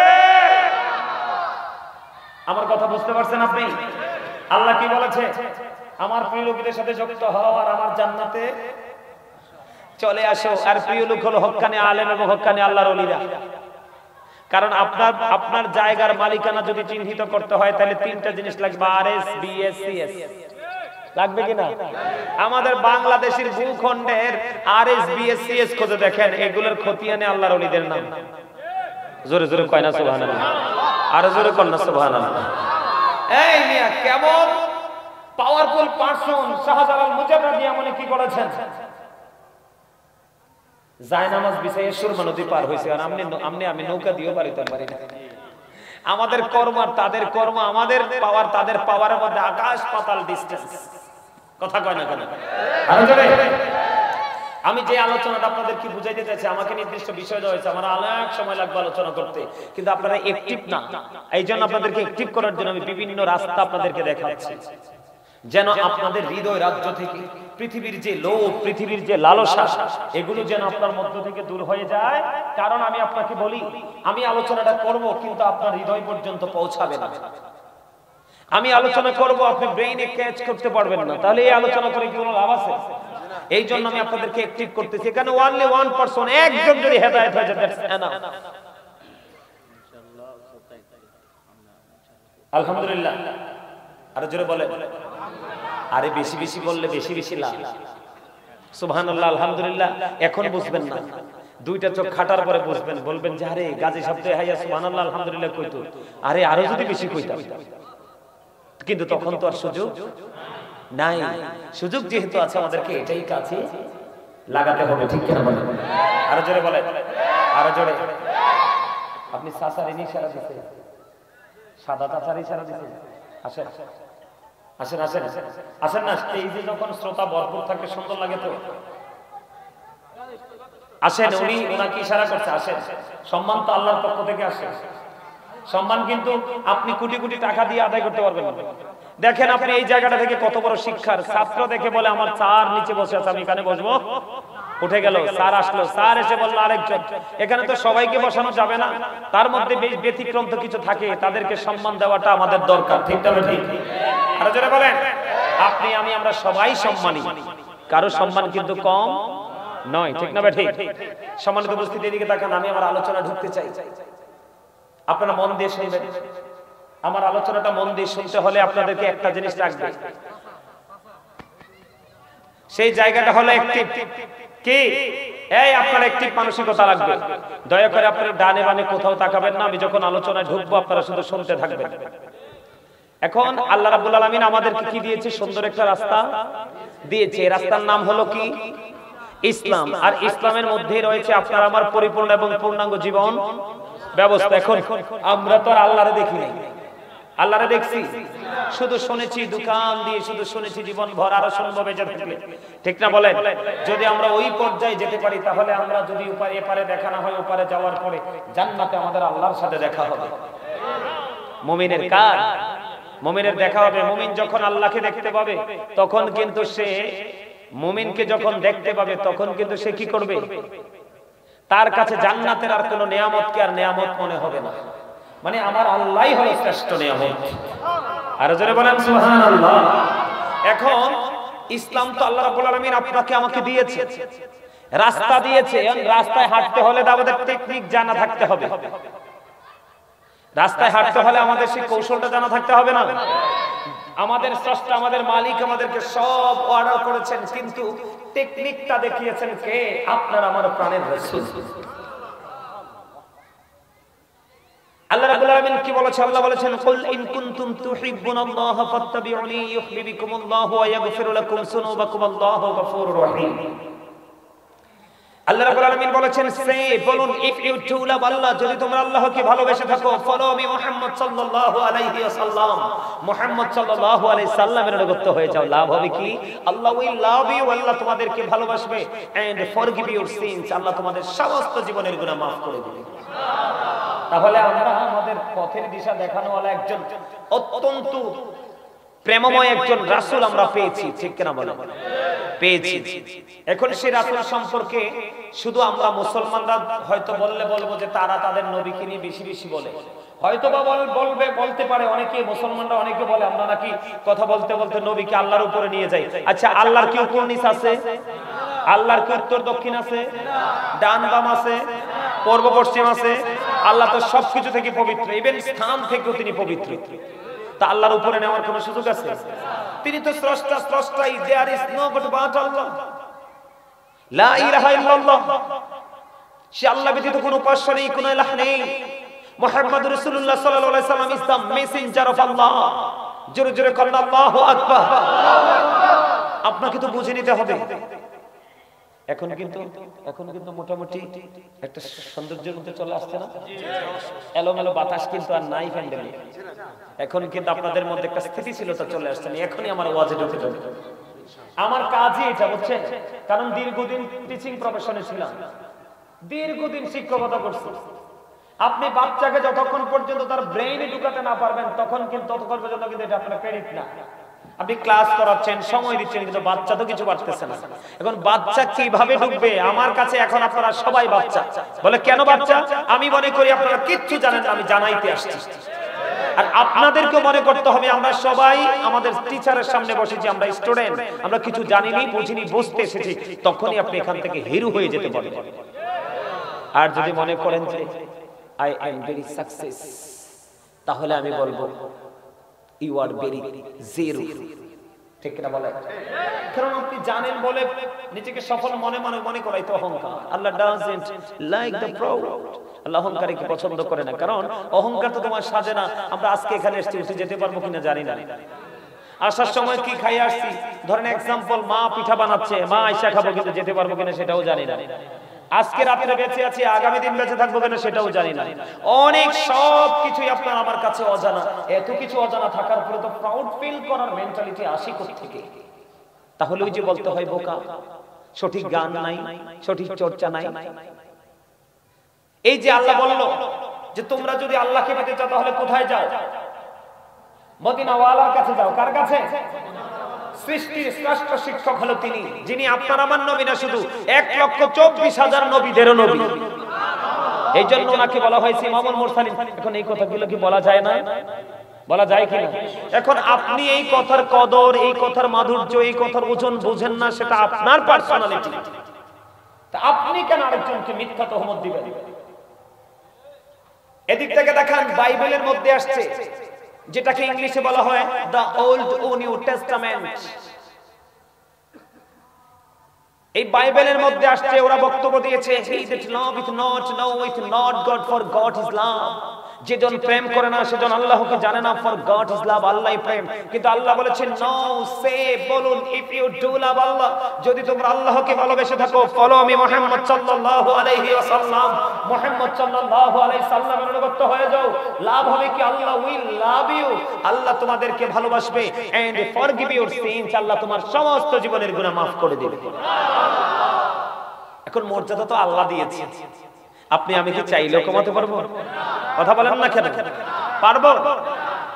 আমার কথা বুঝতে পারছেন আপনি? আল্লাহ কি বলেছে? আমার প্রিয় লোকদের সাথে যুক্ত হও আর আমার জান্নাতে চলে আসো। আর প্রিয় লোক হলো হক্কানি আলেম এবং হক্কানি আল্লাহর ওলিরা। কারণ আপনার জায়গার মালিকানা যদি চিহ্নিত করতে হয় তাহলে তিনটা জিনিস লাগবে, আরএস, বিএস, সিএস। লাগবে কিনা? আমাদের বাংলাদেশের ভূখণ্ডের আরএস, বিএস, সিএস খুঁজে দেখেন, এগুলোর খতিয়ানে আল্লাহর ওলিদের নাম। জোরে জোরে কয় না সুবহানাল্লাহ? আরো জোরে কর না সুবহানাল্লাহ? এই মিয়া, কেমন পাওয়ারফুল পারসন শাহজালাল মুজাদ্দিদ এমনি কি করেছেন? জায়নামাজ বিছাইয়ে সুরমা নদী পার হয়েছে, আর আমি নৌকা দিয়েও পারিতে পারি না। আমাদের কর্ম আর তাদের কর্ম, আমাদের পাওয়ার তাদের পাওয়ারের মধ্যে আকাশ পাতাল ডিসটেন্স। কথা কয় না কেন? আমি যে আলোচনাটা আপনাদেরকে বুঝাইতে চাইছি, আমাকে নির্দিষ্ট বিষয় দেওয়া হয়েছে, আমার অনেক সময় লাগবে আলোচনা করতে, কিন্তু আপনারা অ্যাক্টিভ না। এই জন্য আপনাদেরকে অ্যাক্টিভ করার জন্য আমি বিভিন্ন রাস্তা আপনাদেরকে দেখাচ্ছি, যেন আপনাদের হৃদয় রাজ্য থেকে পৃথিবীর যে লোভ, পৃথিবীর যে লালসা, এগুলো যেন আপনার মধ্য থেকে দূর হয়ে যায়। কারণ আমি আপনাকে বলি, আমি আলোচনাটা করব কিন্তু আপনার হৃদয় পর্যন্ত পৌঁছাবে না। আমি আলোচনা করব, আপনি ব্রেইনে ক্যাচ করতে পারবেন না, তাহলে এই আলোচনা করে কি কোনো লাভ আছে? এই জন্য আমি আপনাদেরকে অ্যাক্টিভ করতেছি। এখানে only one person, একজন যদি হেদায়েত হয়ে যায়, দ্যাটস এনাফ। আলহামদুলিল্লাহ। আর জোরে বলে, আরে বেশি বেশি বললে বেশি বেশি লাভ। সুবহানাল্লাহ, আলহামদুলিল্লাহ। এখন বুঝবেন না, দুইটা চোখ খাটার পরে বুঝবেন, বলবেন যে আরে গাজী শব্দে হাইয়া সুবহানাল্লাহ আলহামদুলিল্লাহ কইতো, আরে আরো যদি বেশি কইতাম। কিন্তু তখন তো আর সুযোগ নাই। সুযোগ যেহেতু আছে, আমাদেরকে এটাই কাছে লাগাতে হবে, ঠিক কিনা বলেন? আরো জোরে বলে, আরো জোরে। আপনি চাচার ইশারা দিতে, সাদা চাচার ইশারা দিতে। আসেন আসেন আসেন আসেন না, এই যে যখন শ্রোতা ভরপুর থাকে সুন্দর লাগে তো। আসেন, উনি ওনাকে ইশারা করছে, আসেন। সম্মান তো আল্লাহর পক্ষ থেকে আসে। সম্মান কিন্তু আপনি কোটি কোটি টাকা দিয়ে আদায় করতে পারবেন না। দেখেন আপনি এই জায়গাটা থেকে কত বড় শিক্ষার ছাত্র দেখে বলে আমার স্যার নিচে বসে আছে, আমি এখানে বসবো। উঠে গেল, স্যার আসলো, স্যার এসে বললো আরেকজন। এখানে তো সবাইকে বসানো যাবে না, তার মধ্যে ব্যতিক্রম তো কিছু থাকে, তাদেরকে সম্মান দেওয়াটা আমাদের দরকার, ঠিক না? ঠিক। আরো যারা বলেন, আপনি আমি আমরা সবাই সম্মানী, কারো সম্মান কিন্তু কম নয়, ঠিক না? ঠিক। সম্মানিত উপস্থিতি, এদিকে তাকান, আমি আমার আলোচনা ঢুকতে চাই। আপনারা মন দিয়ে শুনবেন। আমার আলোচনাটা মন দিয়ে শুনতে হলে আপনাদেরকে একটা জিনিস লাগবে, সেই জায়গাটা হলো অ্যাক্টিভ। কি? এই আপনার অ্যাক্টিভ মানসিকতা লাগবে। দয়া করে আপনারা ডানে বামে কোথাও তাকাবেন না। আমি যখন আলোচনায় ঢুকবো আপনারা শুধু শুনতে থাকবেন। এখন আল্লাহ রাব্বুল আলামিন আমাদেরকে কি দিয়েছে? সুন্দর একটা রাস্তা দিয়েছে। এই রাস্তার নাম হলো কি? ইসলাম। আর ইসলামের মধ্যে রয়েছে আপনার আমার পরিপূর্ণ এবং পূর্ণাঙ্গ জীবন ব্যবস্থা। এখন আমরা তো আর আল্লাহরে দেখি নাই, আল্লাহরে দেখছি? শুধু শুনেছি, দোকান দিয়ে শুধু শুনেছি জীবন ভর, আরো শুনবো বেঁচে থাকলে, ঠিক না বলেন? যদি আমরা ওই পর্যায়ে যেতে পারি, তাহলে আমরা যদি এপারে দেখা না হয়, ওপারে যাওয়ার পরে জান্নাতে আমাদের আল্লাহর সাথে দেখা হবে। মুমিনের কার? মুমিনের দেখা হবে। মুমিন যখন আল্লাহকে দেখতে পাবে, তখন কিন্তু সে, মুমিনকে যখন দেখতে পাবে, তখন কিন্তু সে কি করবে? তার কাছে জান্নাতের আর কোনো নিয়ামতকে আর নিয়ামত মনে হবে না। মানে আমার আল্লাহই হলো শ্রেষ্ঠ নিয়ামত। আর জোরে বলেন সুবহানাল্লাহ। এখন ইসলাম তো আল্লাহ রাব্বুল আলামিন আপনাকে আমাকে দিয়েছে, রাস্তা দিয়েছে। রাস্তায় হাঁটতে হলে আমাদের টেকনিক জানা থাকতে হবে। রাস্তায় হাঁটতে হলে আমাদের সেই কৌশলটা জানা থাকতে হবে না? আমাদের স্রষ্টা, আমাদের মালিক আমাদেরকে সব অর্ডার করেছেন, কিন্তু টেকনিকটা দেখিয়েছেন কে? আপনার আমার প্রাণের রাসূল। আল্লাহ রাব্বুল আলামিন কি বলেছেন? আল্লাহ বলেছেন, কুল ইন কুনতুম তুহিব্বুনাল্লাহা ফাত্তাবিউনি ইউহিব্বুকুমুল্লাহু ওয়া ইয়াগফির লাকুম যুনুবাকুম আল্লাহু গফুরুর রহিম। আল্লাহ রাব্বুল আলামিন বলেছেন, সে বলুন, ইফ ইউ টু লাভ আল্লাহ, যদি তোমরা আল্লাহকে ভালোবেসে থাকো, ফলো মি মুহাম্মদ সাল্লাল্লাহু আলাইহি ওয়াসাল্লাম, মুহাম্মদ সাল্লাল্লাহু আলাইহি সাল্লামের অনুগত হয়ে যাও। লাভ হবে কি? আল্লাহ উইল লাভ ইউ, আল্লাহ তোমাদেরকে ভালোবাসবে, এন্ড ফরগিভ ইউর সিনস, আল্লাহ তোমাদের সমস্ত জীবনের গুনাহ maaf করে দিবে। তাহলে আমরা আমাদের পথের দিশা দেখানোওয়ালা একজন অত্যন্ত প্রেমময় একজন রাসূল আমরা পেয়েছি, ঠিক কিনা বলেন? পেয়েছি। এখন সেই রাসূল সম্পর্কে শুধু আমরা মুসলমানরা হয়তো বলবো যে তারা তাদের নবীকে নিয়ে বেশি বেশি বলে, হয়তো বা বলতে পারে অনেকে, মুসলমানরা অনেকে বলে আমরা নাকি কথা বলতে বলতে নবীকে আল্লাহর উপরে নিয়ে যাই। আচ্ছা, আল্লাহর কি উপর নিচ আছে? আল্লাহর কি উত্তর দক্ষিণ আছে? ডান বাম আছে? পূর্ব পশ্চিম আছে? আল্লাহ তো সবকিছু থেকে পবিত্র, ইভেন স্থান থেকেও তিনি পবিত্র। তা আল্লাহর উপরে নেওয়ার কোনো সুযোগ আছে? তিনি তো স্রষ্টা, স্রষ্টাই, দেয়ার ইজ নোবডি বাট আল্লাহ, লা ইলাহা ইল্লাল্লাহ। সে আল্লাহ ব্যতীত কোনো উপাস্য নেই, কোনো ইলাহ নেই। মুহাম্মদুর রাসূলুল্লাহ সাল্লাল্লাহু আলাইহি সাল্লাম ইজ দ্য মেসেঞ্জার অফ আল্লাহ। জোরে জোরে বলেন আল্লাহু আকবার। আপনাকে তো বুঝে নিতে হবে। এখন কিন্তু মোটামুটি একটা সৌন্দর্যের মধ্যে চলে আসছে না? এলোমেলো বাতাস কিন্তু আর নাই প্যান্ডেলে। এখন কিন্তু আপনাদের মধ্যে একটা স্থিতিশীলতা চলে আসছে না। এখনই আমার ওয়াজে ঢুকে যাবে। আমার কাজই এটা, বুঝছেন? কারণ দীর্ঘদিন টিচিং প্রফেশনে ছিলাম, দীর্ঘদিন শিক্ষকতা করছি। আপনি বাচ্চাকে যতক্ষণ পর্যন্ত তার ব্রেইনে ঢুকাতে না পারবেন ততক্ষণ পর্যন্ত কিন্তু এটা আপনার ক্রেডিট না। আপনি ক্লাস করাচ্ছেন, সময় দিচ্ছেন, কিন্তু বাচ্চা তো কিছু পারতেছে না। এখন বাচ্চা কিভাবে ঢুকবে? আমার কাছে এখন আপনারা সবাই বাচ্চা। বলে কেন বাচ্চা? আমি মনে করি আপনারা কিচ্ছু জানেন না, আমি জানাইতে আসছি। আর আপনাদেরকে মনে করতে হবে আমরা সবাই আমাদের টিচারের সামনে বসেছি, আমরা স্টুডেন্ট, আমরা কিছু জানিনি, বুঝিনি, বুঝতে এসেছি। তখনই আপনি এখান থেকে হিরো হয়ে যেতে পারেন। আর যদি মনে করেন যে আই এম ভেরি সাকসেস, তাহলে আমি বলবো ইউ আর ভেরি জিরো, ঠিক না বলে? কারণ আপনি জানেন বলে নিজেকে সফল মনে করাই তো অহংকার। আল্লাহ ডাজন্ট লাইক দ্য প্রাউড, আল্লাহ অহংকারীকে পছন্দ করে না। কারণ অহংকার তো তোমার সাজে না। আমরা আজকে এখানে এসেছি, উঠে যেতে পারবো কিনা জানি না। আসার সময় কি খাই আসছি, ধরেন এক্সাম্পল, মা পিঠা বানাচ্ছে, মা আইসা খাবো, কিন্তু যেতে পারবো কিনা সেটাও জানি না। আজকে রাতে বেঁচে আছি, আগামী দিন বেঁচে থাকবো কিনা সেটাও জানি না। অনেক সব কিছুই আপনার আমার কাছে অজানা। এত কিছু অজানা থাকার পরে তো প্রাউড ফিল করার মেন্টালিটি আসি কোথা থেকে? তাহলে ওই যে বলতে হয় বোকা, সঠিক গান নাই, সঠিক চর্চা নাই। এই যে আল্লাহ বলল যে তোমরা যদি আল্লাহকে পেতে চাও তাহলে কোথায় যাও? মদিনা ওয়ালার কাছে যাও। কার কাছে? সৃষ্টির শ্রেষ্ঠ শিক্ষক হলো তিনি, যিনি আপনার আমার নবী না, শুধু 1,24,000 নবীদেরও নবী। এই জন্য ওনাকে বলা হয়েছে ইমামুল মুরসালিন। এখন এই কথাগুলো কি বলা যায় না? বলা যায় কিনা? এখন আপনি এই কথার কদর, এই কথার মাধুর্য, এই কথার ওজন বুঝেন না, সেটা আপনার পার্সোনালিটি। তা আপনি কেন আরেকজনকে মিথ্যা তহমত দিবেন? এদিক থেকে দেখেন, বাইবেলের মধ্যে আসছে যেটাকে ইংলিশে বলা হয় দ্য ওল্ড ও নিউ টেস্টামেন্ট। এই বাইবেলের মধ্যে আসছে, ওরা বক্তব্য দিয়েছে, he that loveth not knoweth not God, for God is love। যেজন প্রেম করে না সেজন আল্লাহকে জানে না, ফর গড ইজ লাভ, আল্লাহই প্রেম। কিন্তু আল্লাহ বলেছেন নো, সে বলুন, ইফ ইউ ডু লাভ আল্লাহ, যদি তোমরা আল্লাহকে ভালোবেসে থাকো, ফলো মি মুহাম্মদ সাল্লাল্লাহু আলাইহি ওয়াসাল্লাম, মুহাম্মদ সাল্লাল্লাহু আলাইহি সাল্লামের অনুগত হয়ে যাও। লাভ হবে কি? আল্লাহ উইল লাভ ইউ, আল্লাহ তোমাদেরকে ভালোবাসবে, এন্ড ফরগিভ ইউর সিনস, আল্লাহ তোমার সমস্ত জীবনের গুনাহ maaf করে দিবে। এখন মর্যাদা তো আল্লাহ দিয়েছে, আপনি আমি কি চাইলেও কমাতে পারবো? কথা বলেন না কেন?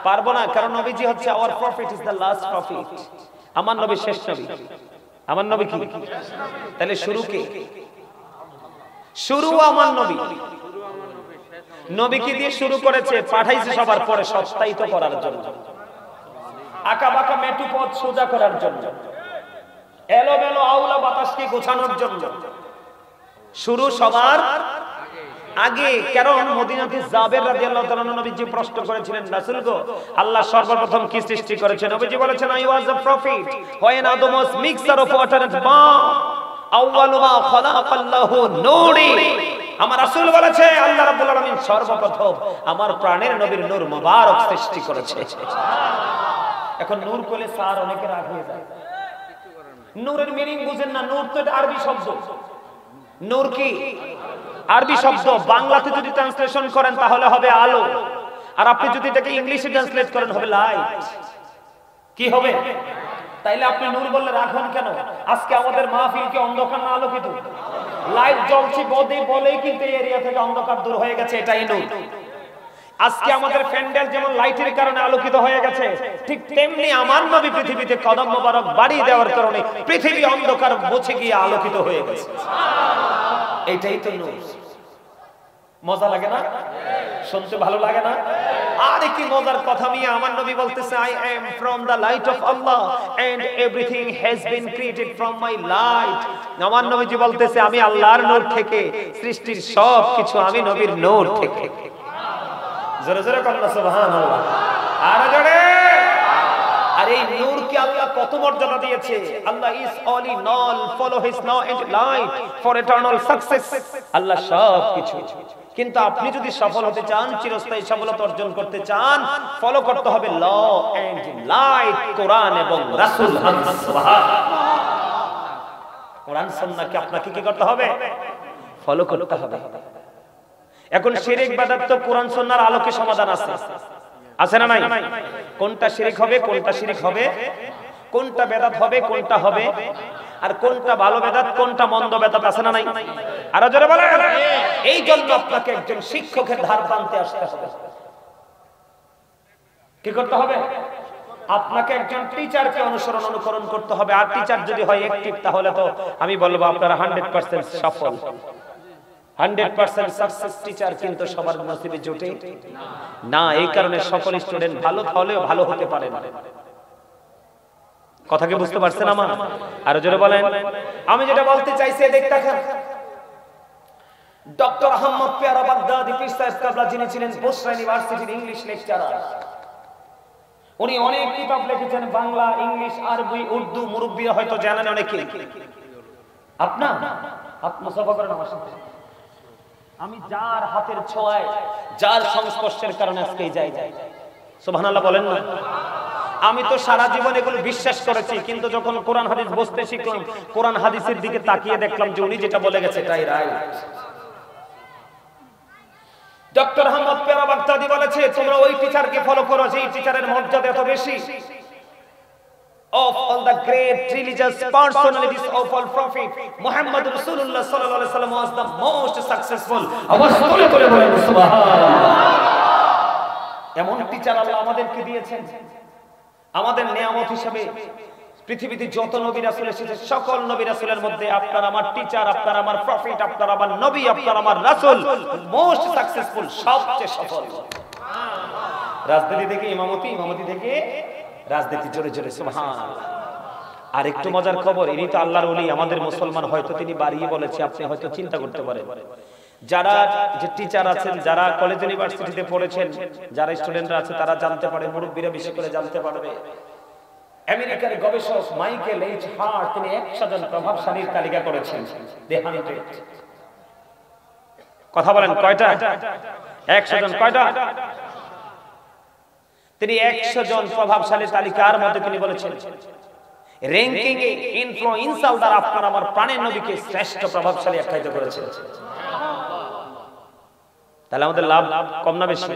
পারবো না। কারণ নবীজি হচ্ছে hour prophet, is the last prophet. আমার নবী শেষ নবী। আমার নবী কি? তাহলে শুরু কে? শুরু আমার নবী। নবীকে দিয়ে শুরু করেছে, পাঠাইছে সবার পরে সত্যায়িত করার জন্য, আঁকা বাঁকা মেটু পথ সোজা করার জন্য, এলোমেলো আউলা বাতাসকে গোছানোর জন্য। শুরু সবার আগে, কারণ মদিনাতে জাবের রাদিয়াল্লাহু তাআলা নবীজি প্রশ্ন করেছিলেন, রাসূল গো, আল্লাহ সর্বপ্রথম কি সৃষ্টি করেছেন? নবীজি বলেছেন, I was a profit when Adam was mixture of water and bomb, আউয়ালু মা খালাকাল্লাহু নূরি। আমার রাসূল বলেছে, আল্লাহ রাব্বুল আলামিন সর্বপ্রথম আমার প্রাণের নবীর নূর মুবারক সৃষ্টি করেছে। এখন নূর বলে স্যার অনেকে রাগ হয়ে যায়, নূরের মিনিং বুঝেন না। নূর তো আরবি শব্দ। নূর কি আরবি শব্দ, বাংলাতে যদি ট্রান্সলেশন করেন তাহলে হবে আলো, আর আপনি যদি এটাকে ইংলিশে ট্রান্সলেট করেন হবে লাইট। কি হবে? তাইলে আপনি নূর বললে রাখবেন কেন? আজকে আমাদের মাহফিল কি অন্ধকার না আলোকিত? লাইট জ্বলছে বলেই কিন্তু এই এরিয়া থেকে অন্ধকার দূর হয়ে গেছে, এটাই নূর। আজকে আমাদের প্যান্ডেল যেমন লাইটের কারণে আলোকিত হয়ে গেছে, ঠিক তেমনি আমার নবী পৃথিবীতে কদম মোবারক বাড়িয়ে দেওয়ার কারণে পৃথিবী অন্ধকার মুছে গিয়ে আলোকিত হয়ে গেছে। এইটাই তো নূর। মজা লাগে না? শুনতে ভালো লাগে না? আর কি মজার কথা মিয়া, আমার নবী বলতেছে, I am from the light of Allah and everything has been created from my light. আমার নবীজি বলতেছে, আমি আল্লাহর নূর থেকে, সৃষ্টির সব কিছু আমি নবীর নূর থেকে। জোরে জোরে বলুন সুবহানাল্লাহ। আর জোরে। আর এই নূরকে আল্লাহ কত মর্যাদা দিয়েছে। Allah is all in all, follow his law and light for eternal success. Allah সব কিছু। কিন্তু আপনি যদি সফল হতে চান, চিরস্থায়ী সফলতা অর্জন করতে চান, ফলো করতে হবে ল এন্ড লাইট, কোরআন এবং রাসূল। সুবহানাল্লাহ। কোরআন সুন্নাহকে আপনাকে কি করতে হবে? ফলো করতে হবে। এখন শিরক বিদআত তো কোরআন সুন্নাহর আলোকে সমাধান আছে, আছে না নাই? কোনটা শিরক হবে, কোনটা শিরক হবে, কোনটা বেদাত হবে, কোনটা হবে, আর কোনটা ভালো বেদাত, কোনটা মন্দ বেদাত, আছে না নাই? আরো জোরে বলেন। এই জন্য আপনাকে একজন শিক্ষকের ধার টানতে আসতে হবে। কি করতে হবে? আপনাকে একজন টিচারকে অনুকরণ করতে হবে। আর টিচার যদি হয় অ্যাক্টিভ, তাহলে তো আমি বলবো আপনারা 100% সফল। 100% সাকসেস টিচার কিন্তু সবার নসিবে জোটে না। এই কারণে সকল স্টুডেন্ট ভালো হলেও ভালো হতে পারে না। কথা কি বুঝতে পারছেন আমার? আরো জোরে বলেন। আমি যেটা বলতে চাইছি দেখতে থাকেন। ডক্টর আহমদ পেয়ারা বাগদাদি পীর সাহেব কাবলা, যিনি ছিলেন বসরা ইউনিভার্সিটির ইংলিশ লেকচারার, উনি অনেক কিতাব লিখেছেন, বাংলা, ইংলিশ, আরবি, উর্দু। মুরব্বিরা হয়তো জানেন অনেকে। মুসাফা করেন আমার সাথে। আমি যার হাতের ছোঁয়ায়, যার সংস্পর্শের কারণে আজকে যাই। সুবহানাল্লাহ বলেন না? আমি তো সারা জীবন এগুলো বিশ্বাস করেছি, কিন্তু যখন কোরআন হাদিস বুঝতে শিখলাম, কোরআন হাদিসের দিকে তাকিয়ে দেখলাম যে উনি যেটা বলে গেছে এটাই রাইট। ডক্টর আহমদ পেয়ারা বাগদাদি বলেছে, তোমরা ওই টিচারকে ফলো করো যেই টিচারের মর্যাদা এত বেশি। Of all the great religious personalities of all prophet, Muhammad Rasulullah sallallahu alaihi wasallam was the most successful. আওয়াজ তুলে তুলে বলেন সুবহানাল্লাহ। এমন টিচার আল্লাহ আমাদেরকে দিয়েছেন। আমাদের নিয়ামত হিসেবে পৃথিবীতে যত নবী রাসূল এসেছে, সকল নবী রাসূলের মধ্যে আপনার আমার টিচার, আপনার আমার প্রফেট, আপনার আমার নবী, আপনার আমার রাসূল মোস্ট সাকসেসফুল, সবচেয়ে সফল। রাজনীতি থেকে ইমামতি, ইমামতি থেকে রাজনীতি। জোরে জোরে সুবহানাল্লাহ। আর একটু মজার খবর, ইনি তো আল্লাহর ওলি, আমাদের মুসলমান। হয়তো তিনি বাড়িয়ে বলেছে, আপনি হয়তো চিন্তা করতে পারেন। যারা যে টিচার আছেন, যারা কলেজ ইউনিভার্সিটিতে পড়েছেন, যারা স্টুডেন্টরা আছে, তারা জানতে পারে, মুরব্বীরা বেশি করে জানতে পারবে। আমেরিকার গবেষক মাইকেল এইচ হার্ট, তিনি 100 জন প্রভাবশালীর তালিকা করেছেন। কথা বলেন কয়টা? 100 জন। কয়টা? তিনি 100 জন প্রভাবশালী তালিকার মধ্যে তিনি বলেছেন, র্যাঙ্কিং এ ইনফ্লুয়েন্সার দ্বারা আপনার আমার প্রাণের নবীকে শ্রেষ্ঠ প্রভাবশালী আখ্যায়িত করেছেন। তাহলে আমাদের লাভ কম না বেশি?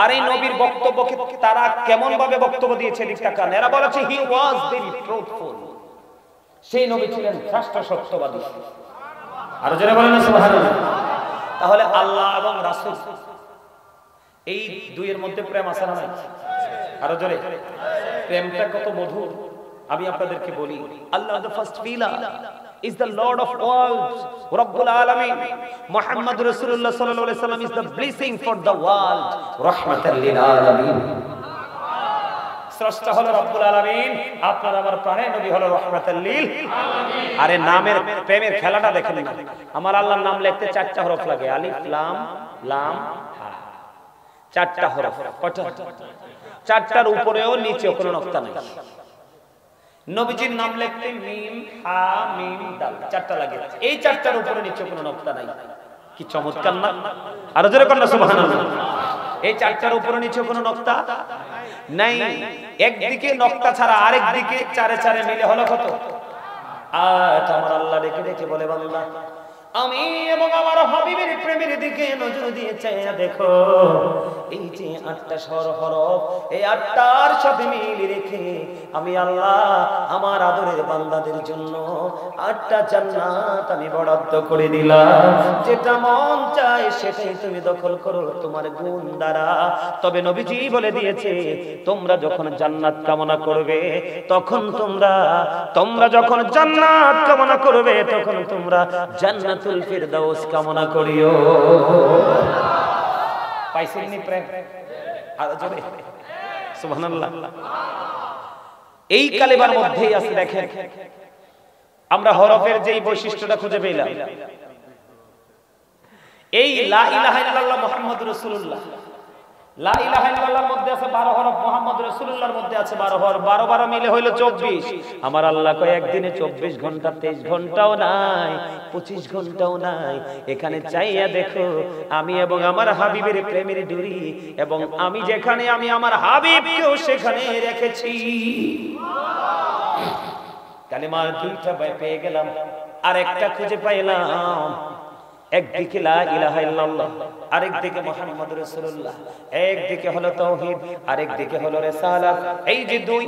আর এই নবীর বক্তব্যকে তারা কেমন ভাবে বক্তব্য দিয়েছে দেখেন। এরা বলেছে হি ওয়াজ ভেরি ট্রুথফুল, সেই নবী ছিলেন শ্রেষ্ঠ সত্যবাদী। আর যারা বলেন না সুবহানাল্লাহ। তাহলে আল্লাহ এবং রাসূল এই দুইয়ের মধ্যে প্রেম আছে না নাই? আরো জোরে। প্রেমটা কত মধুর আমি আপনাদেরকে বলি। আল্লাহ the first pillar is the Lord of worlds, Rabbul Alamin. Muhammad Rasulullah sallallahu alaihi wasallam is the blessing for the world, rahmatan lil alamin. স্রষ্টা হলো রব্বুল আলামিন, আপনার আমার প্রাণের নবী হলো রাহমাতুল লিল আলামিন। আরে নামের প্রেমের খেলাটা দেখেন না, আমার আল্লাহর নাম লিখতে 4টা হরফ লাগে, আলিফ লাম লাম হা, 4টা হরফ। কয়টা? 4টার উপরেও নিচেও কোনো নকতা নাই। নবীজির নাম লিখতে মিম হা মিম দাল 4টা লাগে, এই 4টার উপরে নিচে কোনো নকতা নাই। কি চমৎকার না? আর জোরে কর না সুবহানাল্লাহ। এই 4টার উপরে নিচে কোনো নকতা নাই। একদিকে নকতা ছাড়া আরেক দিকে চারে চারে মিলে হলো কত? আজ আমার আল্লাহ ডেকে ডেকে বলে, বান্দা আমি এবং আমার হাবিবের প্রেমের দিকে নজর দিয়ে চাইয়া দেখো, এই যে 8টা স্বর হরফ, এই 8টার সাথে মিল রেখে আমি আল্লাহ আমার আদরের বান্দাদের জন্য 8টা জান্নাত আমি বরাদ্দ করে দিলাম। যেটা মন চায় সেটাই তুমি দখল করো তোমার গুণ দ্বারা। তবে নবীজি বলে দিয়েছে, তোমরা যখন জান্নাত কামনা করবে তখন তোমরা যখন জান্নাত কামনা করবে তখন তোমরা জান্নাতুল ফিরদাউস কামনা করিও। পাইছেন নি প্রেম? আর জোরে সুবহানাল্লাহ। এই কালেমার মধ্যেই আছে, দেখেন আমরা হরফের যেই বৈশিষ্ট্যটা খুঁজে পেলাম, এই লা ইলাহা ইল্লাল্লাহ মুহাম্মাদুর রাসূলুল্লাহ, লা ইলাহা ইল্লাল্লাহর মধ্যে আছে 12 হরফ, মুহাম্মাদুর রাসূলুল্লাহর মধ্যে আছে 12 হরফ, 12 12 মিলে হইল 24। আমার আল্লাহ কয় একদিনে 24 ঘন্টা, 23 ঘন্টাও নাই, 25 ঘন্টাও নাই। এখানে চাইয়া দেখো, আমি এবং আমার হাবিবের প্রেমের ডুরি, এবং আমি যেখানে আমি আমার হাবিবকেও সেখানে রেখেছি। কালেমার 2টা পেয়ে গেলাম, আর একটা খুঁজে পাইলাম। একদিকে লা ইলাহা ইল্লাল্লাহ, আরেকদিকে মুহাম্মাদুর রাসূলুল্লাহ, একদিকে হলো তাওহীদ, আরেকদিকে হলো রিসালাত। এই যে 2,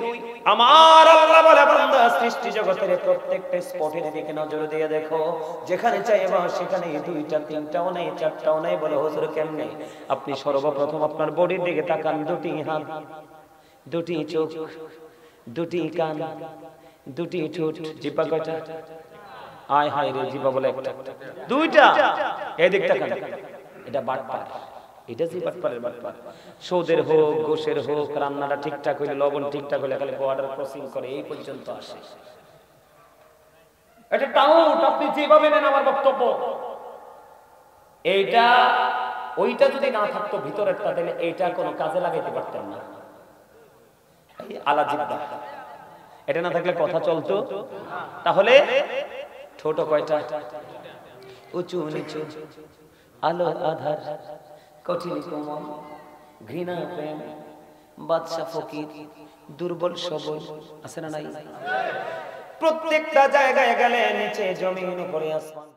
আমার আল্লাহ বলে, বান্দা সৃষ্টি জগতের প্রত্যেকটা স্পটের দিকে নজর দিয়ে দেখো, যেখানে চাইবা সেখানে 2টা 3টাও নেই, 4টাও নেই। বলে হুজুর কেমনে? আপনি সর্বপ্রথম আপনার বডির দিকে তাকান, 2টি হাত, 2টি চোখ, 2টি কান, 2টি ঠোঁট, জিহ্বা কয়টা? আয় হায় রে, জিহ্বা বলে একটা, 2টা। এই দিকটা কান, এটা বাটপার, এটা যে বাটপারের বাটপার। সৌদের হোক, গোশের হোক, রান্নাটা ঠিকঠাক হইলে, লবণ ঠিকঠাক হইলে খালি বর্ডার ক্রসিং করে এই পর্যন্ত আসে। এটা টাউট, আপনি যেভাবে নেন আমার বক্তব্য। এইটা ওইটা যদি না থাকতো ভিতরেরটা, তাহলে এইটা কোনো কাজে লাগাইতে পারতেন না। আলা জিহ্বা, এটা না থাকলে কথা চলতো? তাহলে ছোট কয়টা? উঁচু নিচু, আলো আধার, কঠিন কোমল, ঘৃণা প্রেম, বাদশা ফকির, দুর্বল সবল, আছে না নাই? প্রত্যেকটা জায়গায় গেলে নিচে জমিন, উপরে আসমান।